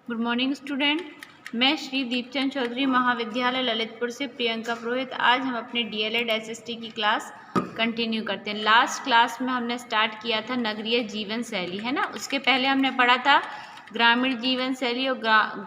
Good morning student. मैं श्री दीपचंद चौधरी महाविद्यालय ललितपुर से प्रियंका पुरोहित। आज हम अपने डीएलएड एसएसटी की क्लास कंटिन्यू करते हैं। लास्ट क्लास में हमने स्टार्ट किया था नगरीय जीवन शैली, है ना। उसके पहले हमने पढ़ा था ग्रामीण जीवन शैली और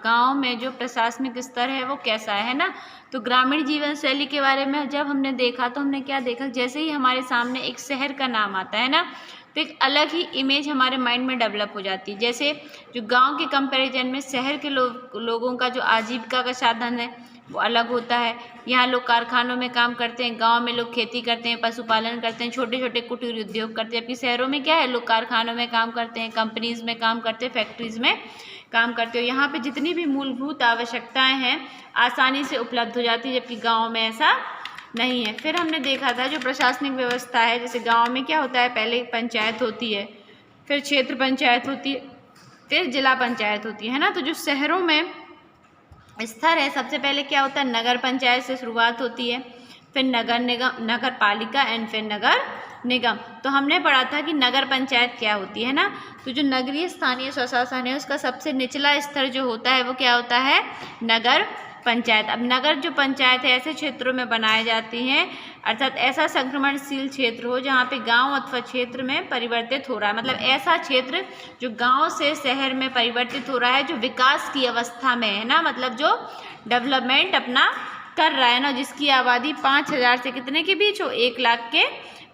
गांव में जो प्रशासनिक स्तर है वो कैसा है ना। तो ग्रामीण जीवन शैली के बारे में जब हमने देखा तो हमने क्या देखा, जैसे ही हमारे सामने एक शहर का नाम आता है ना तो एक अलग ही इमेज हमारे माइंड में डेवलप हो जाती है। जैसे जो गांव के कंपैरिजन में शहर के लोगों का जो आजीविका का साधन है वो अलग होता है। यहाँ लोग कारखानों में काम करते हैं, गांव में लोग खेती करते हैं, पशुपालन करते हैं, छोटे छोटे कुटीर उद्योग करते हैं। जबकि शहरों में क्या है, लोग कारखानों में काम करते हैं, कंपनीज में काम करते हैं, फैक्ट्रीज में काम करते हो। यहाँ पे जितनी भी मूलभूत आवश्यकताएं हैं आसानी से उपलब्ध हो जाती है, जबकि गाँव में ऐसा नहीं है। फिर हमने देखा था जो प्रशासनिक व्यवस्था है, जैसे गांव में क्या होता है, पहले पंचायत होती है, फिर क्षेत्र पंचायत होती है, फिर जिला पंचायत होती है ना। तो जो शहरों में स्तर है, सबसे पहले क्या होता है, नगर पंचायत से शुरुआत होती है, फिर नगर निगम, नगर पालिका एंड फिर नगर निगम। तो हमने पढ़ा था कि नगर पंचायत क्या होती है ना। तो जो नगरीय स्थानीय स्वशासन है उसका सबसे निचला स्तर जो होता है वो क्या होता है, नगर पंचायत। अब नगर जो पंचायत है ऐसे क्षेत्रों में बनाए जाती हैं, अर्थात ऐसा संक्रमणशील क्षेत्र हो जहाँ पे गांव अथवा क्षेत्र में परिवर्तित हो रहा है, मतलब ऐसा क्षेत्र जो गांव से शहर में परिवर्तित हो रहा है, जो विकास की अवस्था में है ना, मतलब जो डेवलपमेंट अपना कर रहा है ना, जिसकी आबादी 5000 से कितने के बीच हो, 1 लाख के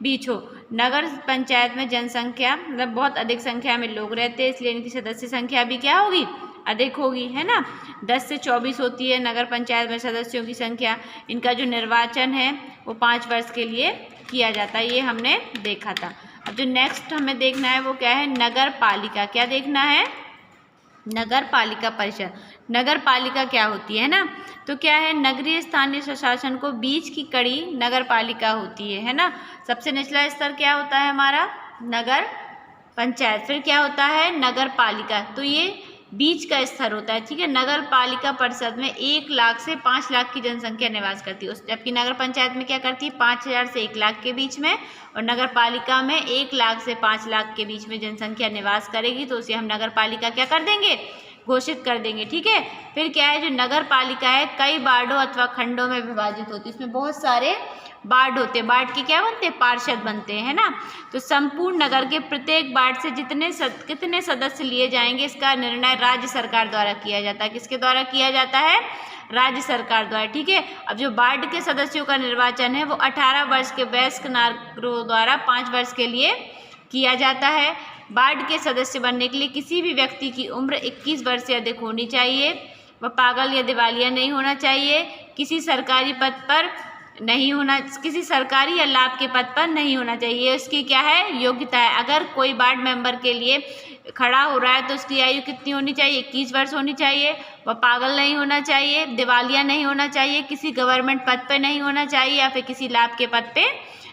बीच हो। नगर पंचायत में जनसंख्या मतलब बहुत अधिक संख्या में लोग रहते हैं, इसलिए इनकी सदस्य संख्या भी क्या होगी, अधिक होगी, है ना। 10 से 24 होती है नगर पंचायत में सदस्यों की संख्या। इनका जो निर्वाचन है वो 5 वर्ष के लिए किया जाता है, ये हमने देखा था। अब जो नेक्स्ट हमें देखना है वो क्या है, नगर पालिका। क्या देखना है, नगर पालिका परिषद। नगर पालिका क्या होती है ना, तो क्या है, नगरीय स्थानीय स्वशासन को बीच की कड़ी नगर पालिका होती है ना। सबसे निचला स्तर क्या होता है हमारा, नगर पंचायत, फिर क्या होता है, नगर पालिका। तो ये बीच का स्तर होता है, ठीक है। नगर पालिका परिषद में 1 लाख से 5 लाख की जनसंख्या निवास करती है, जबकि नगर पंचायत में क्या करती है, 5000 से 1 लाख के बीच में, और नगर पालिका में 1 लाख से 5 लाख के बीच में जनसंख्या निवास करेगी, तो उसे हम नगर पालिका क्या कर देंगे, घोषित कर देंगे, ठीक है। फिर क्या है, जो नगर पालिका है कई वार्डों अथवा खंडों में विभाजित होती है, इसमें बहुत सारे वार्ड होते हैं, वार्ड के क्या बनते हैं, पार्षद बनते हैं ना। तो संपूर्ण नगर के प्रत्येक वार्ड से कितने सदस्य लिए जाएंगे, इसका निर्णय राज्य सरकार द्वारा किया जाता है। किसके द्वारा किया जाता है, राज्य सरकार द्वारा, ठीक है। अब जो वार्ड के सदस्यों का निर्वाचन है वो 18 वर्ष के वयस्क नागरिकों द्वारा 5 वर्ष के लिए किया जाता है। वार्ड के सदस्य बनने के लिए किसी भी व्यक्ति की उम्र 21 वर्ष से अधिक होनी चाहिए, वह पागल या दिवालिया नहीं होना चाहिए, किसी सरकारी पद पर नहीं होना, किसी सरकारी या लाभ के पद पर नहीं होना चाहिए, उसकी क्या है, योग्यता है। अगर कोई वार्ड मेंबर के लिए खड़ा हो रहा है तो उसकी आयु कितनी होनी चाहिए, 21 वर्ष होनी चाहिए, वह पागल नहीं होना चाहिए, दिवालिया नहीं होना चाहिए, किसी गवर्नमेंट पद पे नहीं होना चाहिए, या फिर किसी लाभ के पद पे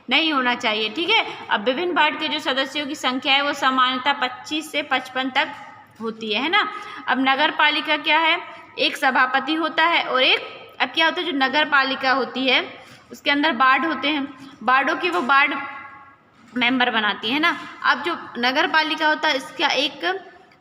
नहीं होना चाहिए, ठीक है। अब विभिन्न वार्ड के जो सदस्यों की संख्या है वो सामान्यतः 25 से 55 तक होती है ना। अब नगर पालिका क्या है, एक सभापति होता है और एक, अब क्या होता है, जो नगर पालिका होती है उसके अंदर वार्ड होते हैं, वार्डों की वो वार्ड मेंबर बनाती है ना। अब जो नगर पालिका होता है इसका एक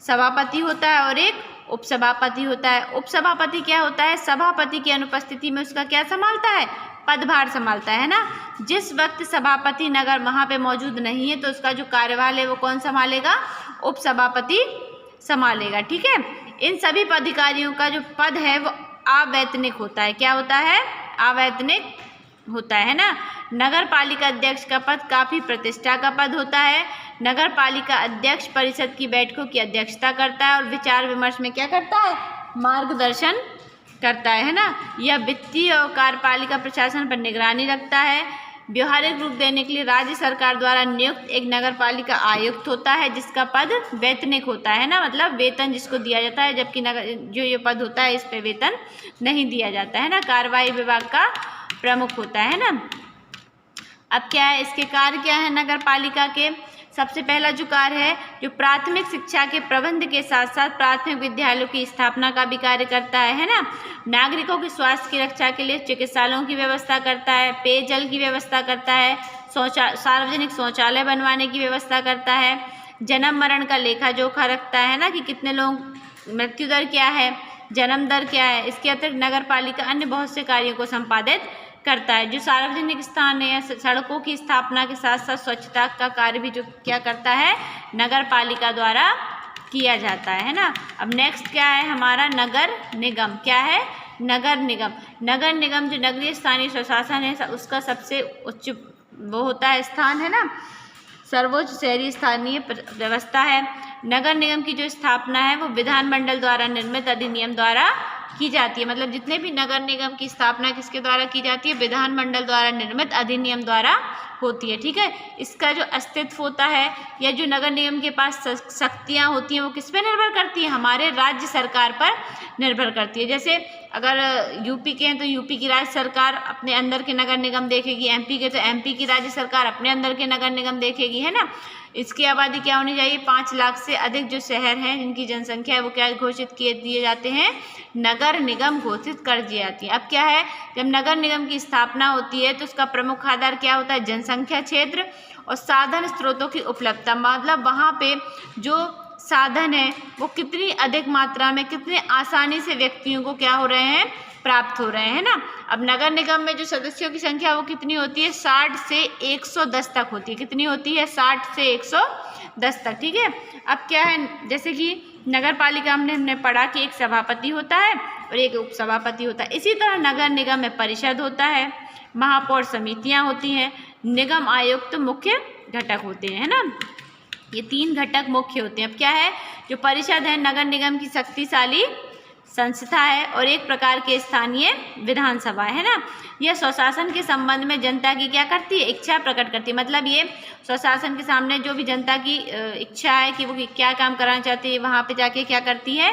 सभापति होता है और एक उपसभापति होता है। उपसभापति क्या होता है, सभापति की अनुपस्थिति में उसका क्या संभालता है, पदभार संभालता है ना। जिस वक्त सभापति नगर वहाँ पे मौजूद नहीं है तो उसका जो कार्यभार है वो कौन संभालेगा, उपसभापति संभालेगा, ठीक है। इन सभी पदाधिकारियों का जो पद है वो अवैतनिक होता है। क्या होता है, अवैतनिक होता है ना। नगर पालिका अध्यक्ष का पद काफी प्रतिष्ठा का पद होता है। नगर पालिका अध्यक्ष परिषद की बैठकों की अध्यक्षता करता है और विचार विमर्श में क्या करता है, मार्गदर्शन करता है ना। यह वित्तीय और कार्यपालिका प्रशासन पर निगरानी रखता है। व्यवहारिक रूप देने के लिए राज्य सरकार द्वारा नियुक्त एक नगर पालिका आयुक्त होता है जिसका पद वैतनिक होता है ना, मतलब वेतन जिसको दिया जाता है, जबकि नगर जो ये पद होता है इस पे वेतन नहीं दिया जाता है ना। कार्यवाही विभाग का प्रमुख होता है ना। अब क्या है, इसके कार्य क्या है नगर पालिका के, सबसे पहला जो कार्य है, जो प्राथमिक शिक्षा के प्रबंध के साथ साथ प्राथमिक विद्यालयों की स्थापना का भी कार्य करता है ना। नागरिकों के स्वास्थ्य की रक्षा के लिए चिकित्सालयों की व्यवस्था करता है, पेयजल की व्यवस्था करता है, सार्वजनिक शौचालय बनवाने की व्यवस्था करता है, जन्म मरण का लेखा जोखा रखता है ना, कि कितने लोग मृत्यु दर क्या है, जन्म दर क्या है। इसके अतिरिक्त नगर पालिका अन्य बहुत से कार्यों को संपादित करता है। जो सार्वजनिक स्थान है या सड़कों की स्थापना के साथ साथ स्वच्छता का कार्य भी जो क्या करता है, नगर पालिका द्वारा किया जाता है ना। अब नेक्स्ट क्या है हमारा, नगर निगम। क्या है, नगर निगम। नगर निगम जो नगरीय स्थानीय स्वशासन है उसका सबसे उच्च वो होता है स्थान है ना, सर्वोच्च शहरी स्थानीय व्यवस्था है। नगर निगम की जो स्थापना है वो विधानमंडल द्वारा निर्मित अधिनियम द्वारा की जाती है। मतलब जितने भी नगर निगम की स्थापना किसके द्वारा की जाती है, विधानमंडल द्वारा निर्मित अधिनियम द्वारा होती है। ठीक है, इसका जो अस्तित्व होता है या जो नगर निगम के पास शक्तियाँ होती हैं वो किस पे निर्भर करती है, हमारे राज्य सरकार पर निर्भर करती है। जैसे अगर यूपी के हैं तो यूपी की राज्य सरकार अपने अंदर के नगर निगम देखेगी, एमपी के तो एमपी की राज्य सरकार अपने अंदर के नगर निगम देखेगी, है ना। इसकी आबादी क्या होनी चाहिए, 5 लाख से अधिक जो शहर हैं जिनकी जनसंख्या है वो क्या घोषित किए दिए जाते हैं, नगर निगम घोषित कर दी जाती है। अब क्या है, जब नगर निगम की स्थापना होती है तो उसका प्रमुख आधार क्या होता है, जनसंख्या, क्षेत्र और साधन स्रोतों की उपलब्धता। मतलब वहाँ पे जो साधन है वो कितनी अधिक मात्रा में, कितने आसानी से व्यक्तियों को क्या हो रहे हैं, प्राप्त हो रहे हैं ना। अब नगर निगम में जो सदस्यों की संख्या वो कितनी होती है, 60 से 110 तक होती है। कितनी होती है, 60 से 110 तक। ठीक है, अब क्या है, जैसे कि नगर पालिका हमने पढ़ा कि एक सभापति होता है और एक उप सभापति होता है। इसी तरह नगर निगम में परिषद होता है, महापौर समितियां होती हैं, निगम आयुक्त मुख्य घटक होते हैं, है ना। ये 3 घटक मुख्य होते हैं। अब क्या है, जो परिषद है नगर निगम की शक्तिशाली संस्था है और एक प्रकार के स्थानीय विधानसभा है ना। यह स्वशासन के संबंध में जनता की क्या करती है, इच्छा प्रकट करती है। मतलब ये स्वशासन के सामने जो भी जनता की इच्छा है कि वो क्या काम कराना चाहती है वहाँ पे जाके क्या करती है,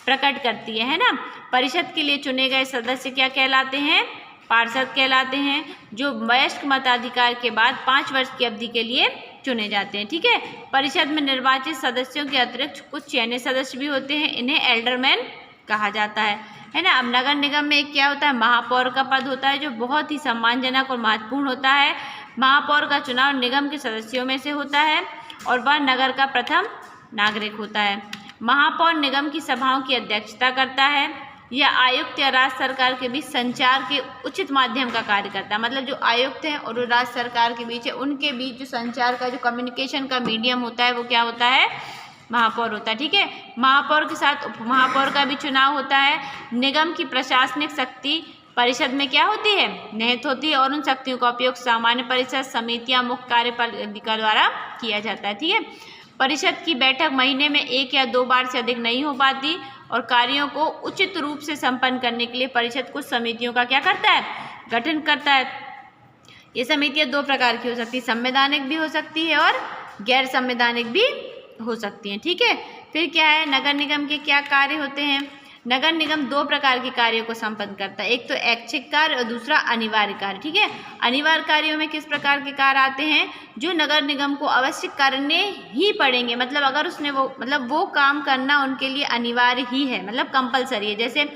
प्रकट करती है ना। परिषद के लिए चुने गए सदस्य क्या कहलाते हैं, पार्षद कहलाते हैं, जो वयस्क मताधिकार के बाद 5 वर्ष की अवधि के लिए चुने जाते हैं। ठीक है, परिषद में निर्वाचित सदस्यों के अतिरिक्त कुछ चयनित सदस्य भी होते हैं, इन्हें एल्डरमैन कहा जाता है ना। अब नगर निगम में एक क्या होता है, महापौर का पद होता है जो बहुत ही सम्मानजनक और महत्वपूर्ण होता है। महापौर का चुनाव निगम के सदस्यों में से होता है और वह नगर का प्रथम नागरिक होता है। महापौर निगम की सभाओं की अध्यक्षता करता है। यह आयुक्त या राज्य सरकार के बीच संचार के उचित माध्यम का कार्य करता है। मतलब जो आयुक्त हैं और राज्य सरकार के बीच है उनके बीच जो संचार का जो कम्युनिकेशन का मीडियम होता है वो क्या होता है, महापौर होता है। ठीक है, महापौर के साथ उप महापौर का भी चुनाव होता है। निगम की प्रशासनिक शक्ति परिषद में क्या होती है, निहित होती है और उन शक्तियों का उपयोग सामान्य परिषद, समितियां, मुख्य कार्यपालिका द्वारा किया जाता है। ठीक है, परिषद की बैठक महीने में 1 या 2 बार से अधिक नहीं हो पाती और कार्यों को उचित रूप से संपन्न करने के लिए परिषद कुछ समितियों का क्या करता है, गठन करता है। ये समितियां 2 प्रकार की हो सकती है, संवैधानिक भी हो सकती है और गैर संवैधानिक भी हो सकती हैं। ठीक है, फिर क्या है, नगर निगम के क्या कार्य होते हैं। नगर निगम 2 प्रकार के कार्यों को संपन्न करता है, एक तो ऐच्छिक कार्य और दूसरा अनिवार्य कार्य। ठीक है, अनिवार्य कार्यों में किस प्रकार के कार्य आते हैं, जो नगर निगम को अवश्य करने ही पड़ेंगे। मतलब अगर उसने वो काम करना उनके लिए अनिवार्य ही है, मतलब कंपलसरी है। जैसे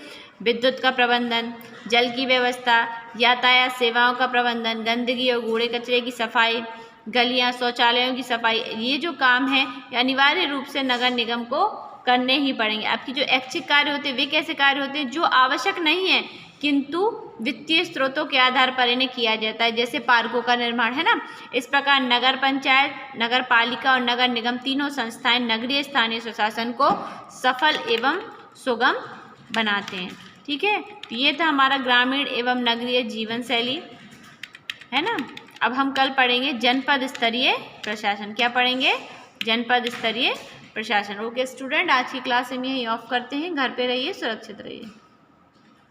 विद्युत का प्रबंधन, जल की व्यवस्था, यातायात सेवाओं का प्रबंधन, गंदगी और कूड़े कचरे की सफाई, गलियां, शौचालयों की सफाई, ये जो काम है ये अनिवार्य रूप से नगर निगम को करने ही पड़ेंगे। आपकी जो ऐच्छिक कार्य होते हैं वे कैसे कार्य होते हैं, जो आवश्यक नहीं है किंतु वित्तीय स्रोतों के आधार पर इन्हें किया जाता है, जैसे पार्कों का निर्माण, है ना। इस प्रकार नगर पंचायत, नगर पालिका और नगर निगम तीनों संस्थाएं नगरीय स्थानीय स्वशासन को सफल एवं सुगम बनाते हैं। ठीक है, तो ये था हमारा ग्रामीण एवं नगरीय जीवन शैली, है ना। अब हम कल पढ़ेंगे जनपद स्तरीय प्रशासन। क्या पढ़ेंगे, जनपद स्तरीय प्रशासन। ओके स्टूडेंट, आज की क्लास हम यहीं ऑफ करते हैं। घर पे रहिए, सुरक्षित रहिए।